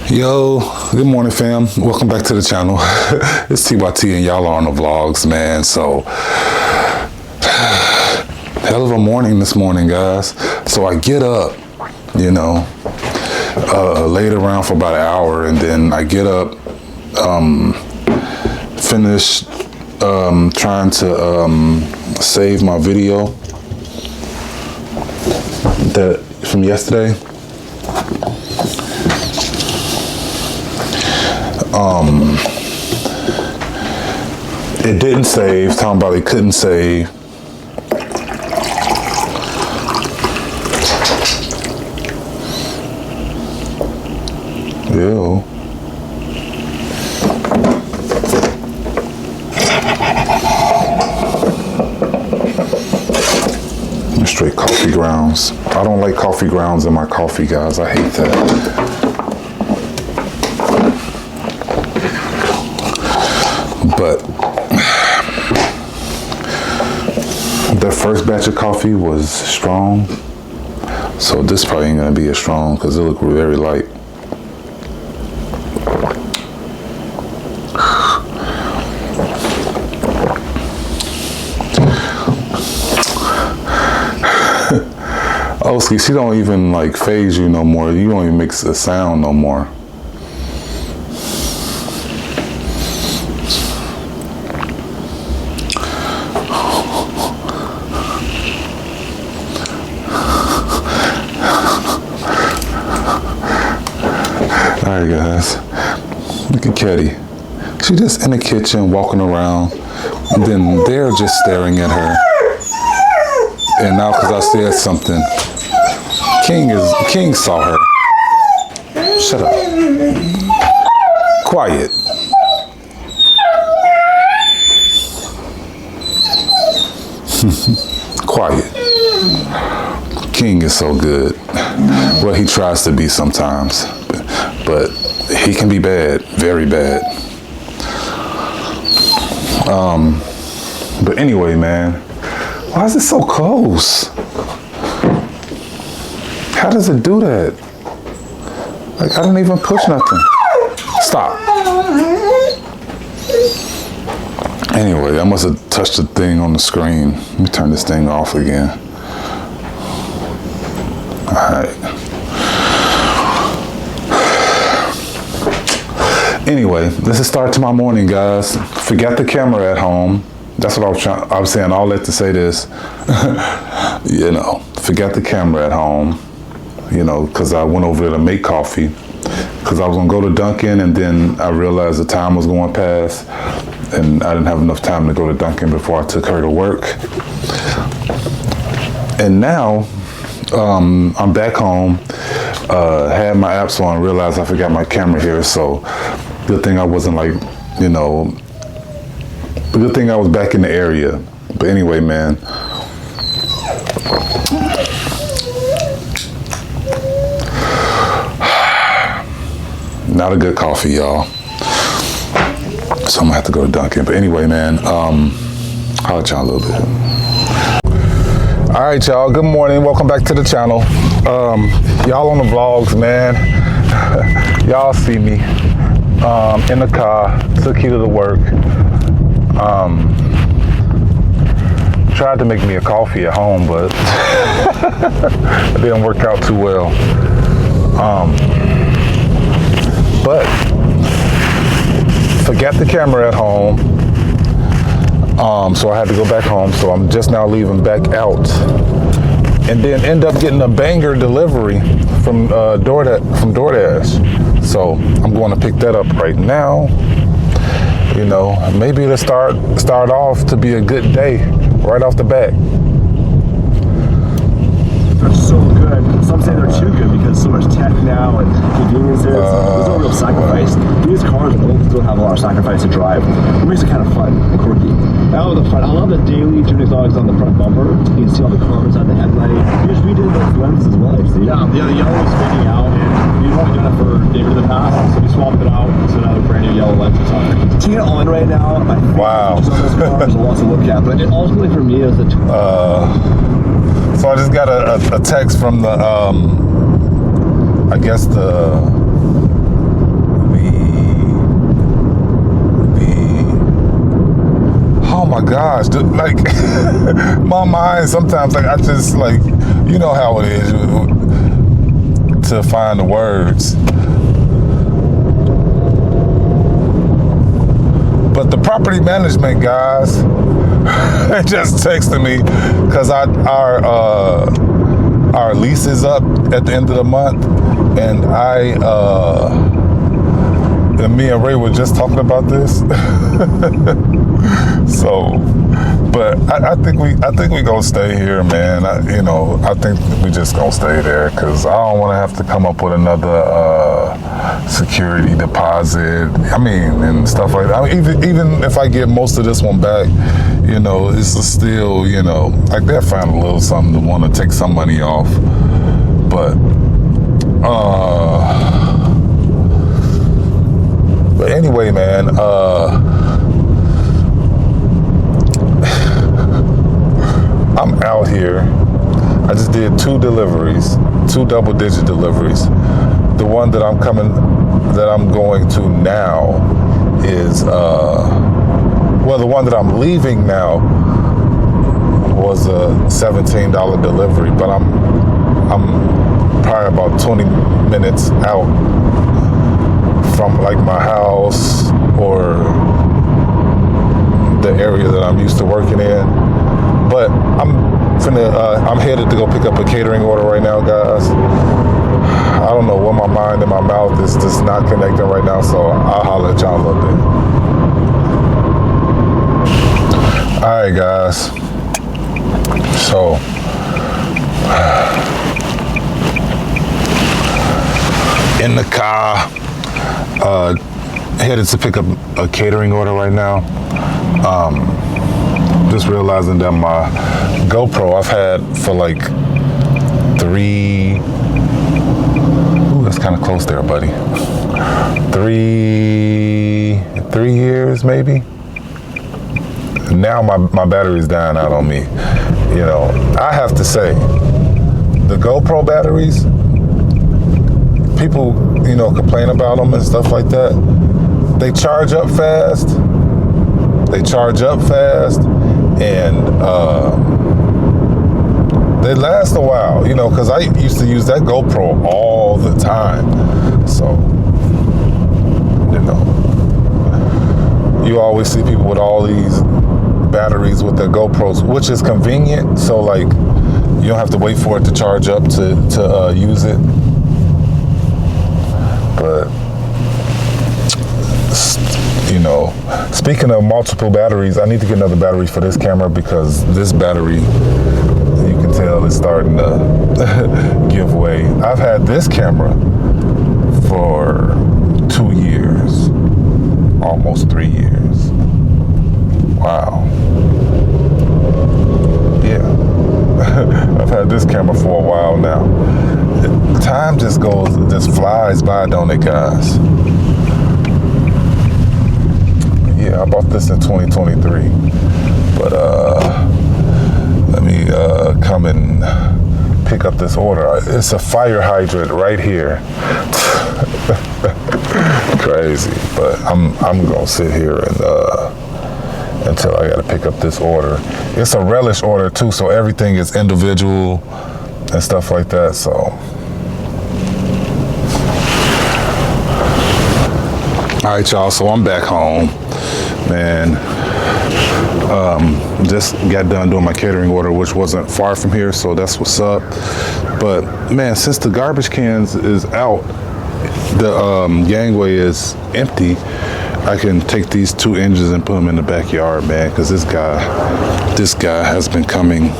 Yo, good morning, fam. Welcome back to the channel. It's TYT and y'all are on the vlogs, man. So, hell of a morning this morning, guys. So I get up, laid around for about an hour, and then I get up, finish trying to save my video from yesterday. It didn't save. Talking about it couldn't save. Ew. Straight coffee grounds. I don't like coffee grounds in my coffee, guys. I hate that. But the first batch of coffee was strong, so this probably ain't gonna be as strong because it looked very light. Oh, see, she don't even like phase you no more. You don't even make a sound no more. All right, guys, look at Ketty. She just in the kitchen walking around, and then they're just staring at her. And now, because I said something, King saw her. Shut up. Quiet. Quiet. King is so good. Well, he tries to be sometimes. But he can be bad, very bad. But anyway, man, why is it so close? How does it do that? Like, I didn't even push nothing. Stop. Anyway, I must have touched the thing on the screen. Let me turn this thing off again. All right. Anyway, this is start to my morning, guys. Forget the camera at home. That's what I was saying all that to say this. Forget the camera at home. Because I went over there to make coffee. Because I was gonna go to Dunkin', and then I realized the time was going past, and I didn't have enough time to go to Dunkin' before I took her to work. And now, I'm back home. Had my apps on, realized I forgot my camera here, so good thing I wasn't good thing I was back in the area. But anyway, man. Not a good coffee, y'all. So I'm gonna have to go to Dunkin'. But anyway, man, I'll at y'all a little bit. All right, y'all, good morning. Welcome back to the channel. Y'all on the vlogs, man. Y'all see me in the car, took Keita to work. Tried to make me a coffee at home, but it didn't work out too well. But forget the camera at home. So I had to go back home. So I'm just now leaving back out, and then end up getting a banger delivery from DoorDash. So I'm going to pick that up right now. Maybe it'll start off to be a good day right off the bat. They're so good. Some say they're too good because so much tech now and convenience there. There's no real sacrifice. These cars don't have a lot of sacrifice to drive. It makes it kind of fun and quirky. I love the front. I love the daily Jimmy Dogs on the front bumper. You can see all the cars on the headlight. We just redid the lens as well, see? Yeah, the yellow was fading out, and we've only done it for a day in the past, so we swapped it out, so now the brand new yellow lenses on it. Seeing it on right now, wow. Just on those cars, a lot to look at, but it ultimately for me is the So I just got a text from the, I guess the my gosh, like my mind sometimes, like I just like, you know how it is to find the words. But the property management guys just texted me because our lease is up at the end of the month, and and me and Ray were just talking about this. So, but I think we gonna stay here, man. I think we just gonna stay there because I don't want to have to come up with another security deposit. I mean, and stuff like that. I mean, even if I get most of this one back, it's still, like they'll find a little something to want to take some money off. But anyway, man, I'm out here. I just did 2 deliveries, 2 double-digit deliveries. The one that I'm going to now is, the one that I'm leaving now was a $17 delivery, but I'm probably about 20 minutes out from like my house or the area that I'm used to working in. But I'm headed to go pick up a catering order right now, guys. I don't know what my mind and my mouth is just not connecting right now, so I'll holler at y'all a little bit. All right, guys. So, in the car, headed to pick up a catering order right now. Just realizing that my GoPro I've had for like 3. Ooh, that's kind of close there, buddy. 3 years maybe. Now my battery's dying out on me. I have to say, the GoPro batteries, people, complain about them and stuff like that. They charge up fast. And they last a while, because I used to use that GoPro all the time. So, you always see people with all these batteries with their GoPros, which is convenient. So, like, you don't have to wait for it to charge up to use it. But, speaking of multiple batteries, I need to get another battery for this camera because this battery, you can tell, is starting to give way. I've had this camera for 2 years, almost 3 years. Wow. Yeah. I've had this camera for a while now. Time just flies by, don't it, guys? Yeah, I bought this in 2023, but let me come and pick up this order. It's a fire hydrant right here. Crazy, but I'm gonna sit here and until I gotta pick up this order. It's a relish order too, so everything is individual and stuff like that. So. All right, y'all, so I'm back home, man. Just got done doing my catering order, which wasn't far from here, so that's what's up. But, man, since the garbage cans is out, the gangway is empty, I can take these 2 engines and put them in the backyard, man, because this guy has been coming,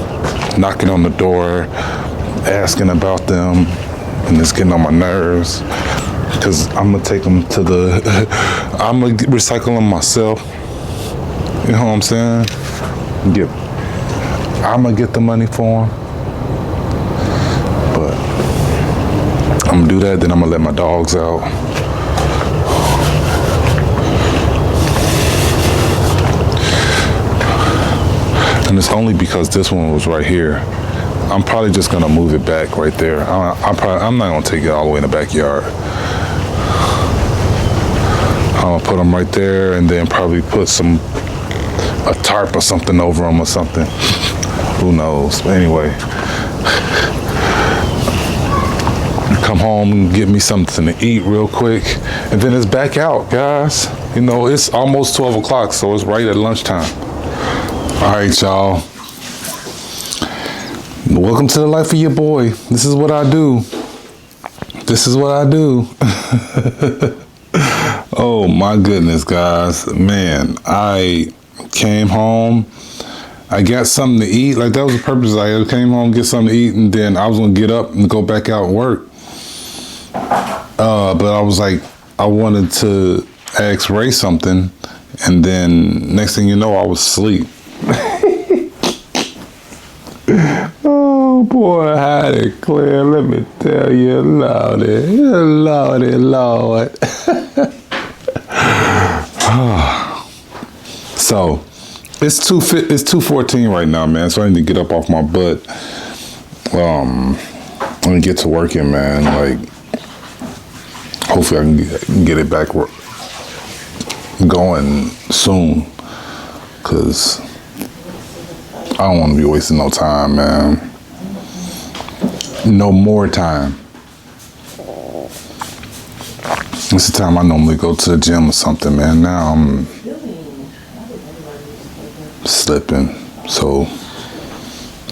knocking on the door, asking about them, and it's getting on my nerves. Because I'm going to take them to I'm going to recycle them myself. You know what I'm saying? I'm going to get the money for them. But I'm going to do that, then I'm going to let my dogs out. And it's only because this one was right here. I'm probably just going to move it back right there. I'm not going to take it all the way in the backyard. I'm gonna put them right there and then probably put some a tarp or something over them or something. Who knows? But anyway, come home and get me something to eat real quick, and then it's back out, guys. You know, it's almost 12 o'clock, so it's right at lunchtime. All right, y'all. Welcome to the life of your boy. This is what I do. This is what I do. Oh my goodness, guys. Man, I came home. I got something to eat. Like, that was the purpose. I came home, get something to eat, and then I was gonna get up and go back out and work. But I was like, I wanted to ask Ray something, and then next thing you know, I was asleep. Oh boy, I had it clear. Let me tell you, Lordy, Lord. So it's 2:14 right now, man. So I need to get up off my butt. And get to working, man. Like, hopefully I can get it back going soon, cause I don't want to be wasting no time, man. No more time. It's the time I normally go to the gym or something, man. Now I'm slipping. So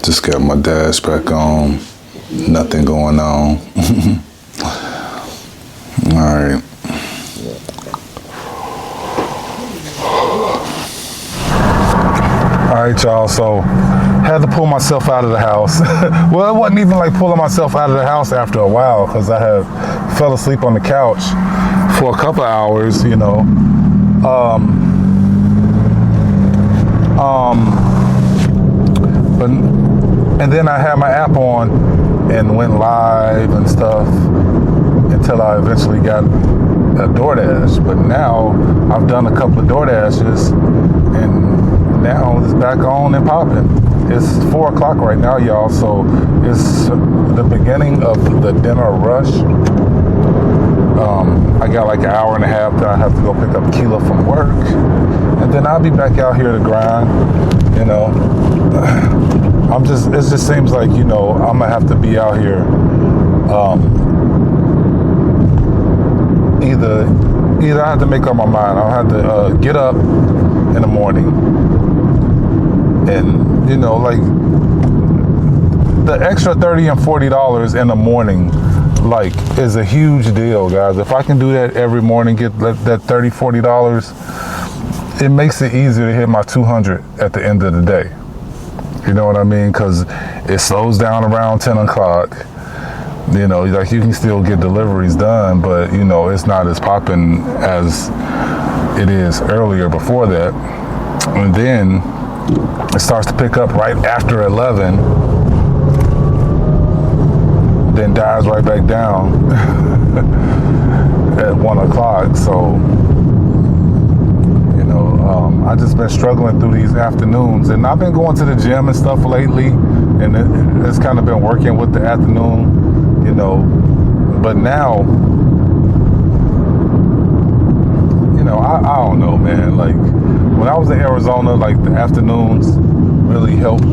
just got my dash back on. Nothing going on. All right. All right, y'all, so had to pull myself out of the house. Well, it wasn't even like pulling myself out of the house after a while, because I had fell asleep on the couch for a couple of hours, you know. And then I had my app on and went live and stuff until I eventually got a DoorDash. But now I've done a couple of DoorDashes, and now it's back on and popping. It's 4 o'clock right now, y'all, so it's the beginning of the dinner rush. I got like an hour and a half that I have to go pick up Keela from work, and then I'll be back out here to grind, you know. It just seems like, you know, I'm gonna have to be out here either I have to make up my mind. I'll have to get up in the morning, and, you know, like, the extra $30 and $40 in the morning, like, is a huge deal, guys. If I can do that every morning, get that $30, $40, it makes it easier to hit my 200 at the end of the day. You know what I mean? Because it slows down around 10 o'clock. You know, like, you can still get deliveries done, but, you know, it's not as popping as it is earlier before that. And then it starts to pick up right after 11, then dies right back down at 1 o'clock. So, you know, I just been struggling through these afternoons, and I've been going to the gym and stuff lately, and it's kind of been working with the afternoon, you know. But now, you know, I don't know, man. Like, when I was in Arizona, like, the afternoons really helped,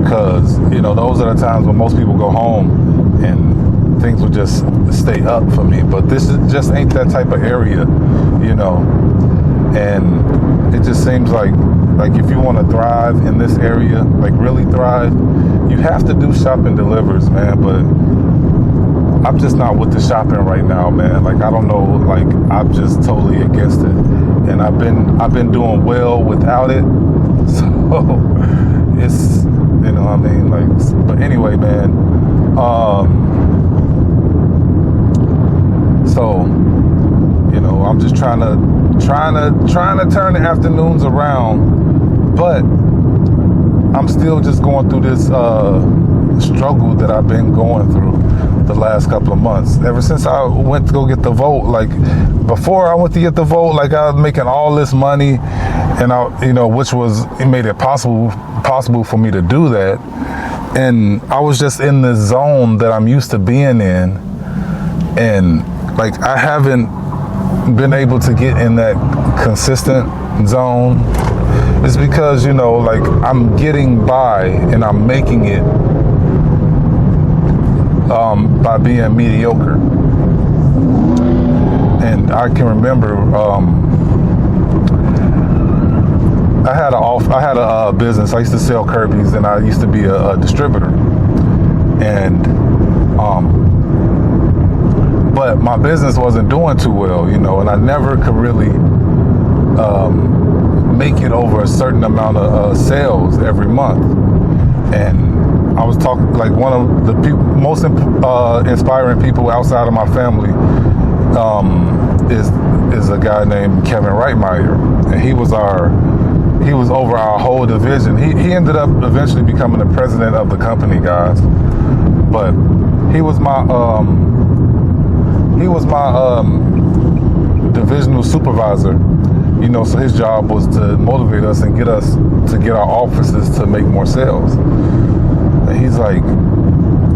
because, you know, those are the times when most people go home and things will just stay up for me. But this just ain't that type of area, you know. And it just seems like if you want to thrive in this area, like really thrive, you have to do shop and delivers, man. But I'm just not with the shopping right now, man. Like, I don't know, like, I'm just totally against it. And I've been doing well without it. So it's, you know what I mean? Like, but anyway, man, so, you know, I'm just trying to turn the afternoons around, but I'm still just going through this struggle that I've been going through the last couple of months. Ever since I went to go get the vote, like, before I went to get the vote, like, I was making all this money, and you know, it made it possible for me to do that. And I was just in the zone that I'm used to being in, and, like, I haven't been able to get in that consistent zone is because, you know, like I'm getting by and I'm making it by being mediocre. And I can remember I had a business. I used to sell Kirby's, and I used to be a distributor. And but my business wasn't doing too well, you know, and I never could really make it over a certain amount of sales every month. And I was talking, like, one of the most inspiring people outside of my family is a guy named Kevin Reitmeyer, and he was over our whole division. He ended up eventually becoming the president of the company, guys. But he was my divisional supervisor, you know, so his job was to motivate us and get us to get our offices to make more sales. And he's like,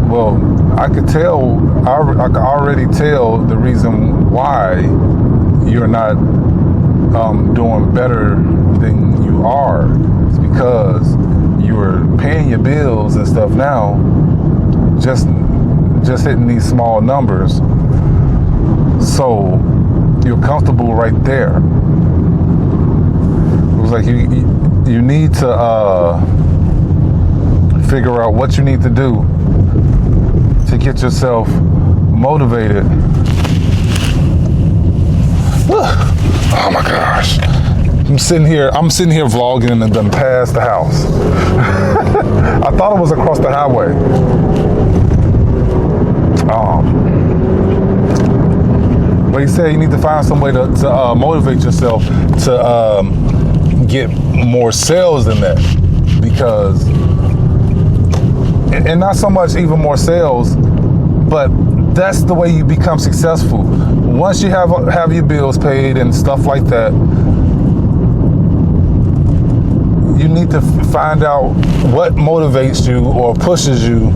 well, I could already tell the reason why you're not doing better than you are. It's because you're paying your bills and stuff now, just hitting these small numbers. So you're comfortable right there. It was like you need to figure out what you need to do to get yourself motivated. Oh my gosh. I'm sitting here vlogging and then past the house. I thought it was across the highway. But he said you need to find some way to motivate yourself to get more sales than that, because, and not so much even more sales, but that's the way you become successful. Once you have your bills paid and stuff like that, you need to find out what motivates you or pushes you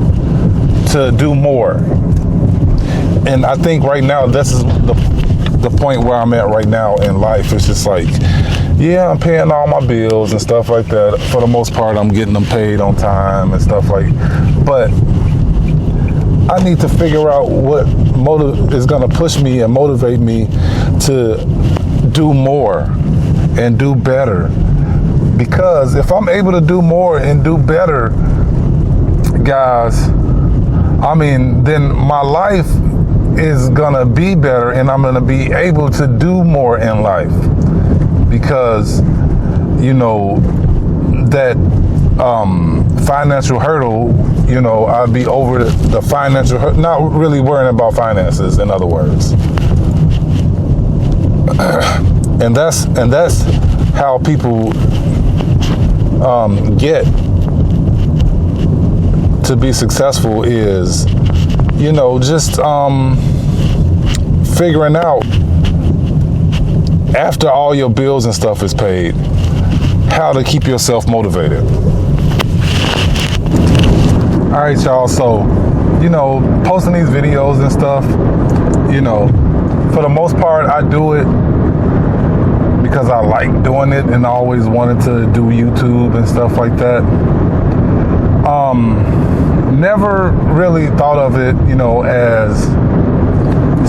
to do more. And I think right now, this is the point where I'm at right now in life. It's just like, yeah, I'm paying all my bills and stuff like that. For the most part, I'm getting them paid on time and stuff like, but I need to figure out what is gonna push me and motivate me to do more and do better. Because if I'm able to do more and do better, guys, I mean, then my life is gonna be better and I'm gonna be able to do more in life. Because, you know, that financial hurdle, you know, I'll be over the financial hurdle, not really worrying about finances, in other words. And that's how people get to be successful, is, you know, just figuring out, after all your bills and stuff is paid, how to keep yourself motivated. All right, y'all, so, you know, posting these videos and stuff, you know, for the most part, I do it because I like doing it and I always wanted to do YouTube and stuff like that. Never really thought of it, you know, as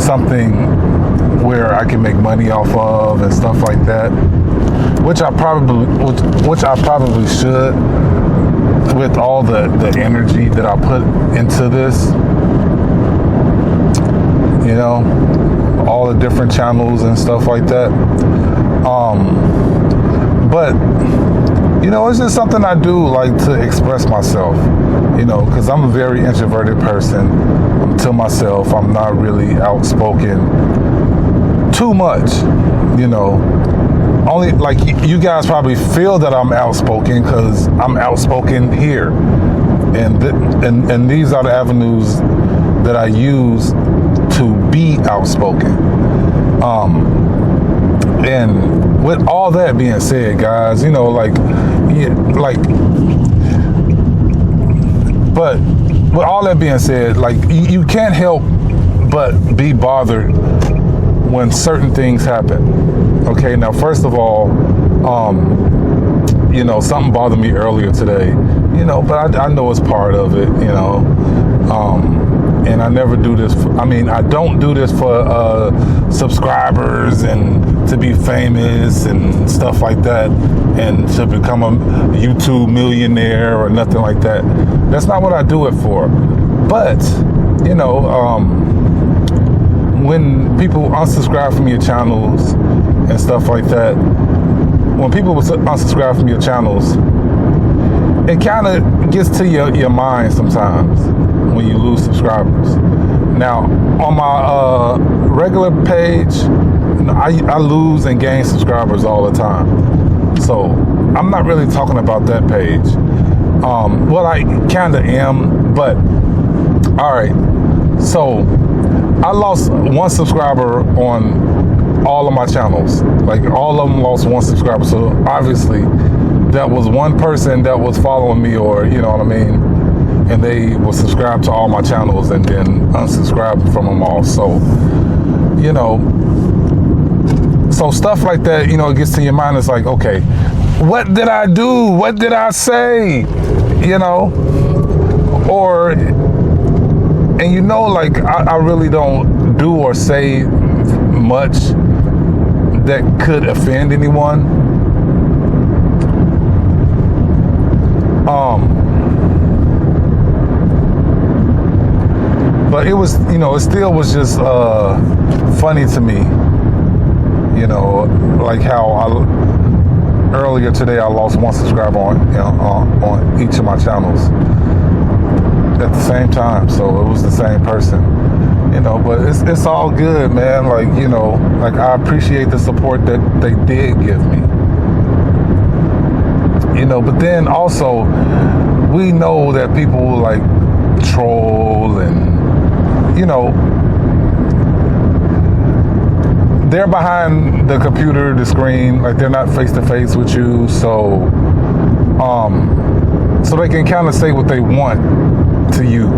something where I can make money off of and stuff like that, which I probably should, with all the energy that I put into this, you know, all the different channels and stuff like that. But, you know, it's just something I do like to express myself, you know, because I'm a very introverted person. I'm to myself. I'm not really outspoken too much, you know. Only, like, you guys probably feel that I'm outspoken because I'm outspoken here. And these are the avenues that I use to be outspoken. And with all that being said, guys, you know, but with all that being said, like, you can't help but be bothered when certain things happen. Okay, now first of all, something bothered me earlier today, but I know it's part of it, and I never do this. I don't do this for subscribers and to be famous and stuff like that, and to become a YouTube millionaire or nothing like that. That's not what I do it for. But, when people unsubscribe from your channels and stuff like that, when people unsubscribe from your channels, it kind of gets to your mind sometimes when you lose subscribers. Now, on my regular page, I lose and gain subscribers all the time. So I'm not really talking about that page. Well, I kind of am, but all right. So I lost one subscriber on all of my channels. Like, all of them lost one subscriber. So obviously that was one person that was following me, or and they will subscribe to all my channels and then unsubscribe from them all. So, so stuff like that, it gets to your mind. It's like, okay, what did I do? What did I say? Like, I really don't do or say much that could offend anyone. But it was, it still was just funny to me, like how earlier today I lost one subscriber on each of my channels at the same time. So it was the same person, but it's all good, man. Like, like, I appreciate the support that they did give me, but then also we know that people like troll and, they're behind the computer, the screen, like they're not face to face with you. So they can kind of say what they want to you,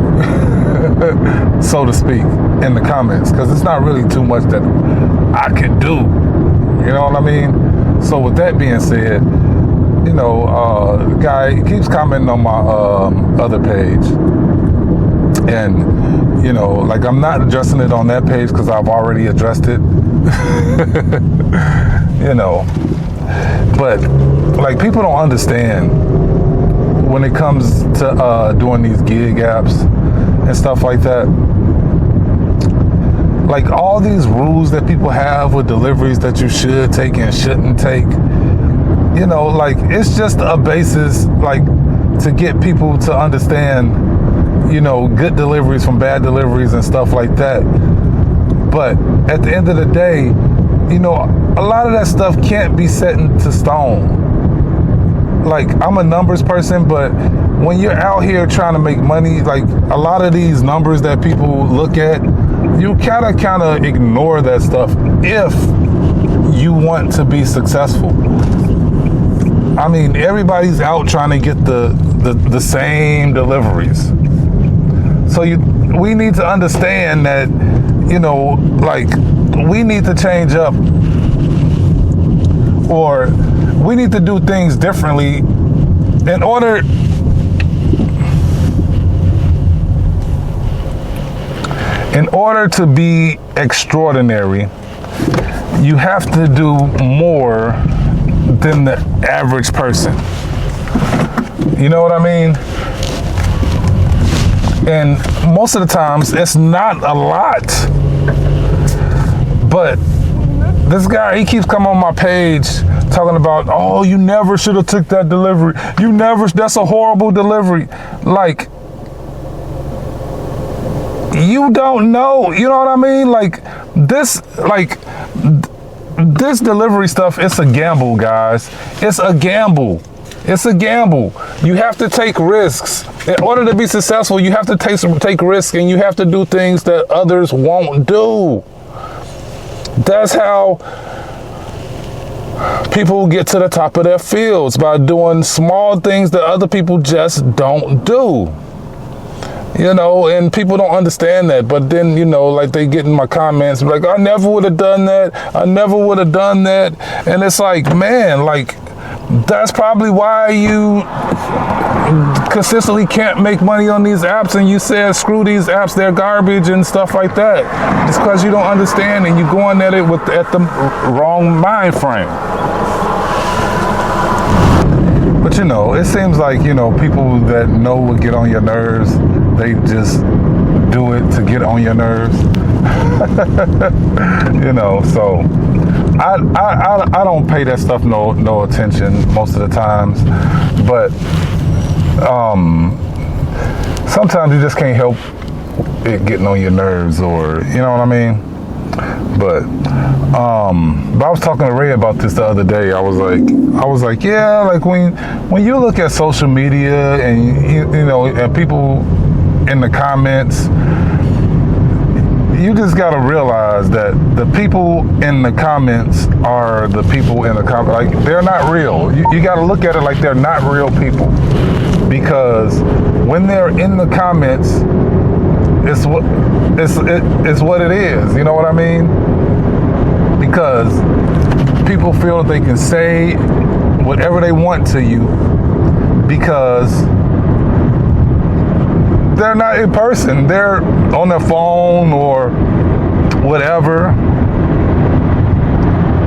so to speak, in the comments, because it's not really too much that I can do. You know what I mean? So with that being said, the guy keeps commenting on my other page, and like, I'm not addressing it on that page because I've already addressed it. But like, people don't understand when it comes to doing these gig apps and stuff like that. Like, all these rules that people have with deliveries that you should take and shouldn't take, like, it's just a basis, like, to get people to understand, good deliveries from bad deliveries and stuff like that. But at the end of the day, a lot of that stuff can't be set into stone. Like, I'm a numbers person, but when you're out here trying to make money, like, a lot of these numbers that people look at, you kind of ignore that stuff if you want to be successful. Everybody's out trying to get the same deliveries. So we need to understand that, like, we need to change up, or we need to do things differently in order to be extraordinary. You have to do more than the average person. You know what I mean? And most of the times it's not a lot. But this guy, he keeps coming on my page talking about, oh, you never should have took that delivery. That's a horrible delivery. Like, you don't know, you know what I mean? Like, this delivery stuff, it's a gamble, guys. It's a gamble. It's a gamble. You have to take risks. In order to be successful, you have to take risks, and you have to do things that others won't do. That's how people get to the top of their fields, by doing small things that other people just don't do. You know, and people don't understand that. But then, you know, like they get in my comments like, I never would have done that. I never would have done that. And it's like, man, like, that's probably why you consistently can't make money on these apps, and you said, screw these apps, they're garbage and stuff like that. It's because you don't understand and you're going at it at the wrong mind frame. But you know, it seems like, you know, people that know what get on your nerves, they just do it to get on your nerves. You know, so I don't pay that stuff no attention most of the times, but sometimes you just can't help it getting on your nerves, or you know what I mean. But I was talking to Ray about this the other day. I was like, yeah, like when you look at social media and you know, and people in the comments, you just gotta realize that the people in the comments are the people in the comments. Like, they're not real. You gotta look at it like they're not real people, because when they're in the comments, it's what it is. You know what I mean? Because people feel that they can say whatever they want to you because they're not in person. They're on their phone or whatever.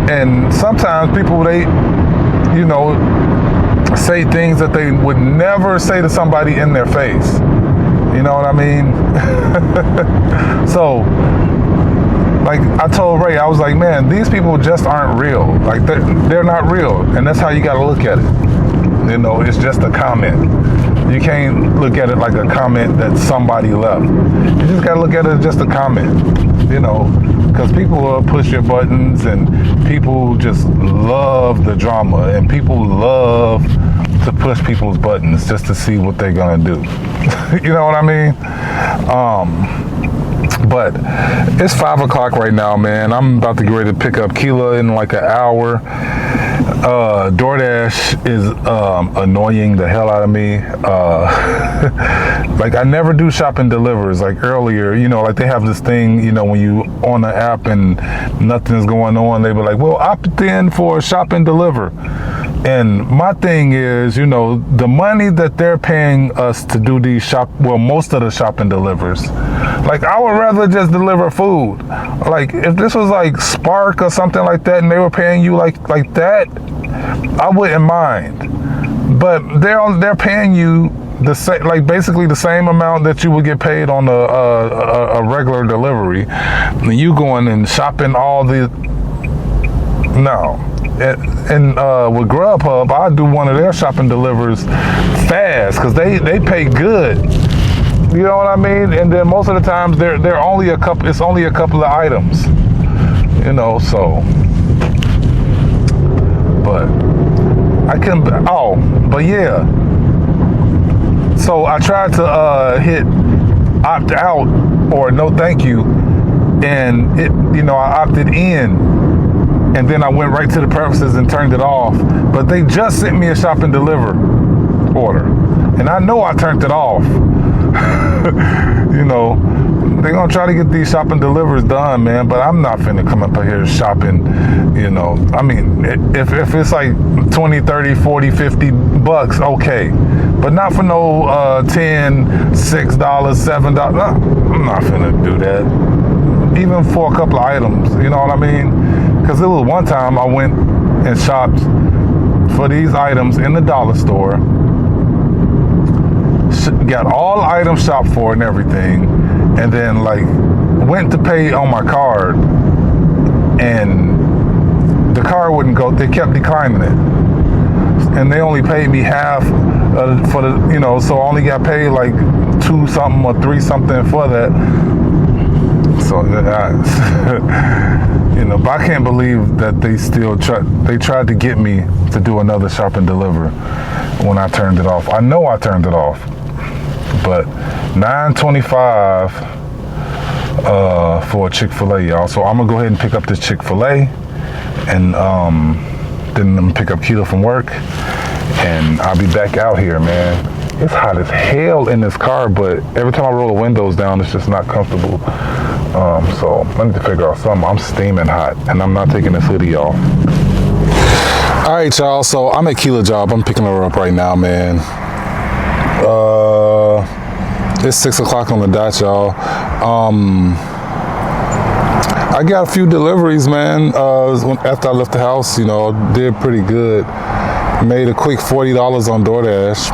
And sometimes people, they, you know, say things that they would never say to somebody in their face. You know what I mean? So, like I told Ray, I was like, man, these people just aren't real. Like, they're not real. And that's how you got to look at it. You know, it's just a comment. You can't look at it like a comment that somebody left. You just got to look at it as just a comment, you know, because people will push your buttons, and people just love the drama, and people love to push people's buttons just to see what they're going to do. You know what I mean? But it's 5 o'clock right now, man. I'm about to get ready to pick up Keela in like an hour. DoorDash is annoying the hell out of me. Like, I never do shop and delivers. Like earlier, you know, like they have this thing, you know, when you on the app and nothing's going on, they be like, well, opt in for shop and deliver. And my thing is, you know, the money that they're paying us to do these most of the shop and delivers, like, I would rather just deliver food. Like, if this was like Spark or something like that and they were paying you like that, I wouldn't mind. But they're paying you the same, like basically the same amount that you would get paid on a regular delivery. And you going and shopping all the, no. And with Grubhub, I do one of their shopping delivers fast because they pay good. You know what I mean? And then most of the times they're only it's only a couple of items. You know, so. But I couldn't. Oh, but yeah. So I tried to hit opt out or no thank you, and it, you know, I opted in. And then I went right to the preferences and turned it off. But they just sent me a shop and deliver order. And I know I turned it off. You know, they're going to try to get these shop and delivers done, man. But I'm not finna come up here shopping, you know. I mean, if it's like 20, 30, 40, 50 bucks, okay. But not for no $10, $6, $7. I'm not finna do that. Even for a couple of items, you know what I mean? Because it was one time I went and shopped for these items in the dollar store, got all the items shopped for and everything, and then like went to pay on my card, and the card wouldn't go. They kept declining it, and they only paid me half for the, you know, so I only got paid like 2 something or 3 something for that. So, you know, but I can't believe that they still tried to get me to do another shop and deliver when I turned it off. I know I turned it off, but $9.25 for a Chick-fil-A, y'all. So I'm gonna go ahead and pick up this Chick-fil-A, and then I'm gonna pick up Keto from work, and I'll be back out here, man. It's hot as hell in this car, but every time I roll the windows down, it's just not comfortable. So I need to figure out something. I'm steaming hot, and I'm not taking this hoodie off. All right, y'all. So I'm at Keela job. I'm picking her up right now, man. It's 6 o'clock on the dot, y'all. I got a few deliveries, man. After I left the house, you know, did pretty good. Made a quick $40 on DoorDash.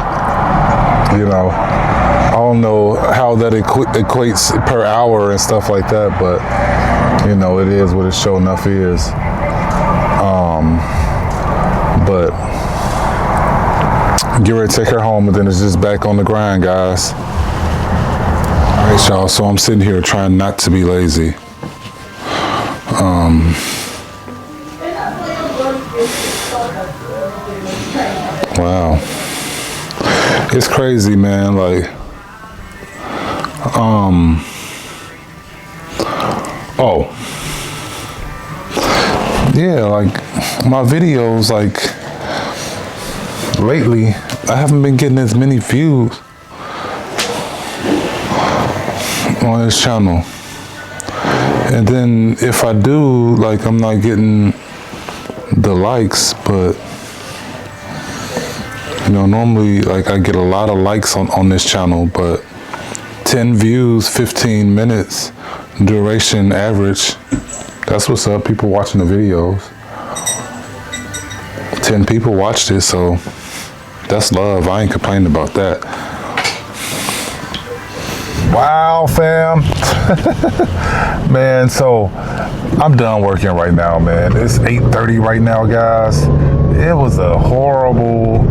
You know, I don't know how that equates per hour and stuff like that, but you know, it is what it sure enough is. But get ready to take her home, and then it's just back on the grind, guys. All right, y'all. So I'm sitting here trying not to be lazy. Wow. It's crazy, man. Like, oh, yeah, like my videos, like lately, I haven't been getting as many views on this channel. And then if I do, like, I'm not getting the likes, but you know, normally, like, I get a lot of likes on this channel, but 10 views, 15 minutes duration average. That's what's up. People watching the videos. 10 people watched it, so that's love. I ain't complaining about that. Wow, fam. Man, so I'm done working right now, man. It's 8:30 right now, guys. It was a horrible,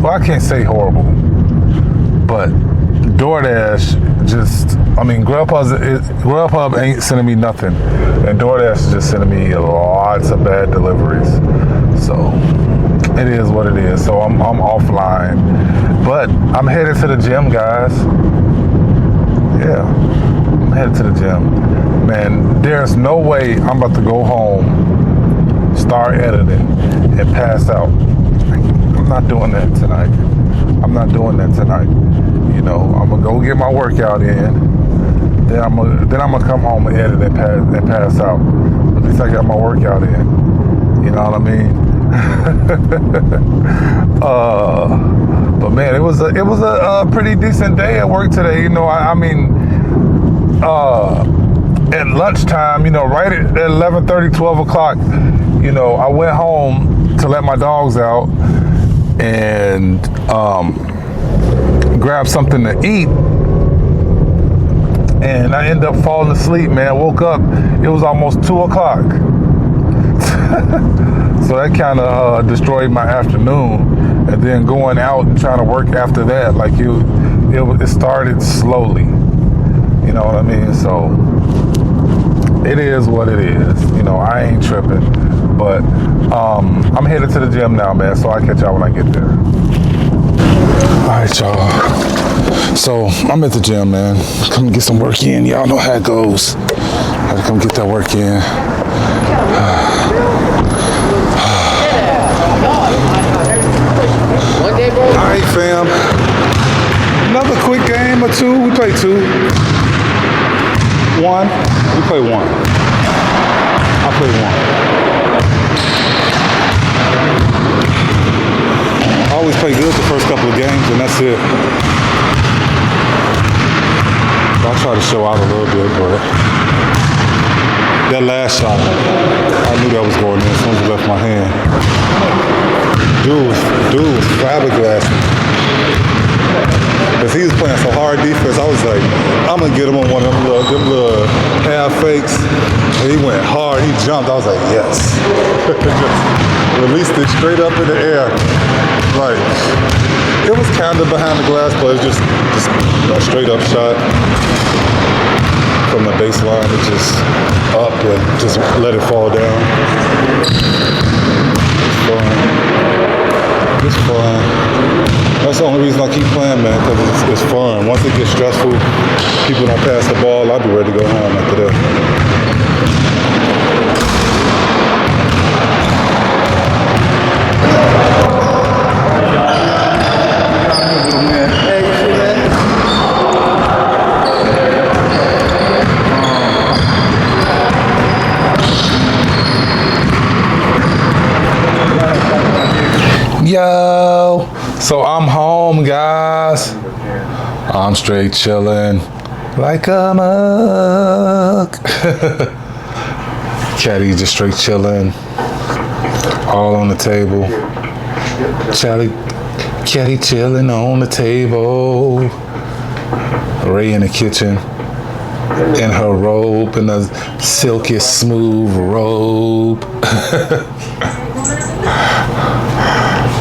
well, I can't say horrible, but DoorDash just, I mean, Grubhub ain't sending me nothing, and DoorDash is just sending me lots of bad deliveries. So it is what it is. So I'm offline, but I'm headed to the gym, guys. Yeah, I'm headed to the gym. Man, there's no way I'm about to go home, start editing, and pass out. I'm not doing that tonight. I'm not doing that tonight. You know, I'm gonna go get my workout in. Then I'm gonna come home and edit and pass out. At least I got my workout in. You know what I mean? But man, it was a pretty decent day at work today. You know, I mean, at lunchtime, you know, right at 11:30, 12 o'clock, you know, I went home to let my dogs out and grab something to eat, and I ended up falling asleep, man. Woke up, it was almost 2 o'clock. So that kind of destroyed my afternoon. And then going out and trying to work after that, like it started slowly. You know what I mean? So it is what it is. You know, I ain't tripping. But I'm headed to the gym now, man. So I'll catch y'all when I get there. All right, y'all. So I'm at the gym, man. Come get some work in. Y'all know how it goes. I gotta come get that work in. All right, fam. Another quick game or two. We play two. One. We play one. I play one. I always play good the first couple of games, and that's it. I'll try to show out a little bit, but that last shot, I knew that was going in as soon as it left my hand. Dude was flabbergasted. Because he was playing so hard defense, I was like, I'm going to get him on one of them little half fakes. And he went hard, he jumped. I was like, yes. Just released it straight up in the air. Like, it was kind of behind the glass, but it was just a straight up shot from the baseline. It just up and just let it fall down. It's fun. It's fun. That's the only reason I keep playing, man, because it's fun. Once it gets stressful, people don't pass the ball, I'll be ready to go home after that. Yo, so I'm home, guys. I'm straight chilling like a mug. Caddy just straight chilling, all on the table. Caddy chilling on the table. Ray in the kitchen, in her robe, in a silky smooth robe.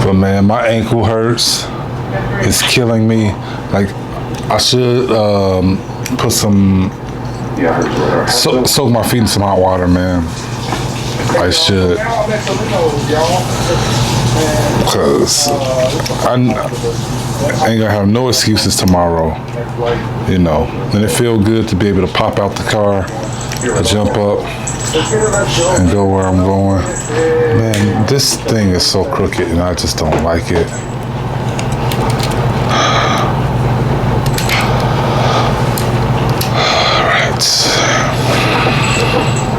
But man, my ankle hurts. It's killing me. Like, I should put some, soak my feet in some hot water, man. I should. Because I ain't gonna have no excuses tomorrow, you know. And it feel good to be able to pop out the car, jump up, and go where I'm going. Man, this thing is so crooked and I just don't like it.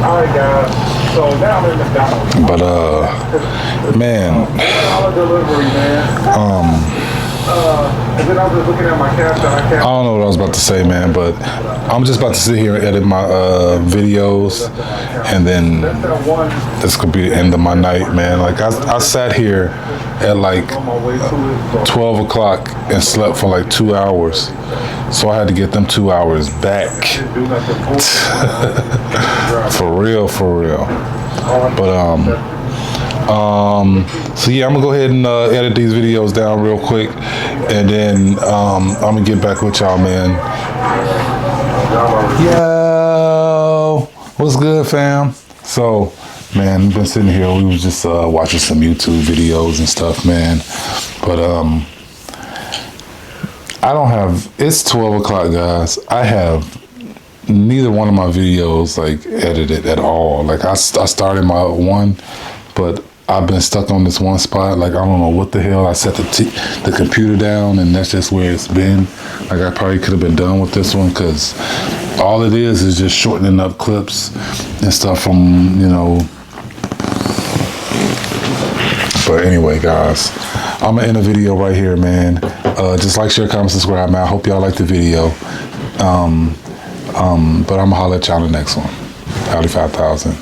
Alright guys, so now I'm in McDonald's. But man, and then I was just looking at my caption. I don't know what I was about to say, man, but I'm just about to sit here and edit my videos, and then this could be the end of my night, man. Like, I sat here at like 12 o'clock and slept for like 2 hours, so I had to get them 2 hours back. For real. But so yeah, I'm gonna go ahead and edit these videos down real quick, and then I'm gonna get back with y'all, man. Yo, what's good, fam? So, man, we've been sitting here. We was just watching some YouTube videos and stuff, man. But I don't have. It's 12 o'clock, guys. I have neither one of my videos like edited at all. Like, I started my one, but I've been stuck on this one spot. Like, I don't know what the hell. I set the computer down, and that's just where it's been. Like, I probably could have been done with this one, because all it is just shortening up clips and stuff from, you know. But anyway, guys, I'm gonna end the video right here, man. Just like, share, comment, subscribe, man. I hope y'all like the video. But I'm gonna holler at y'all in the next one. Audi 5000.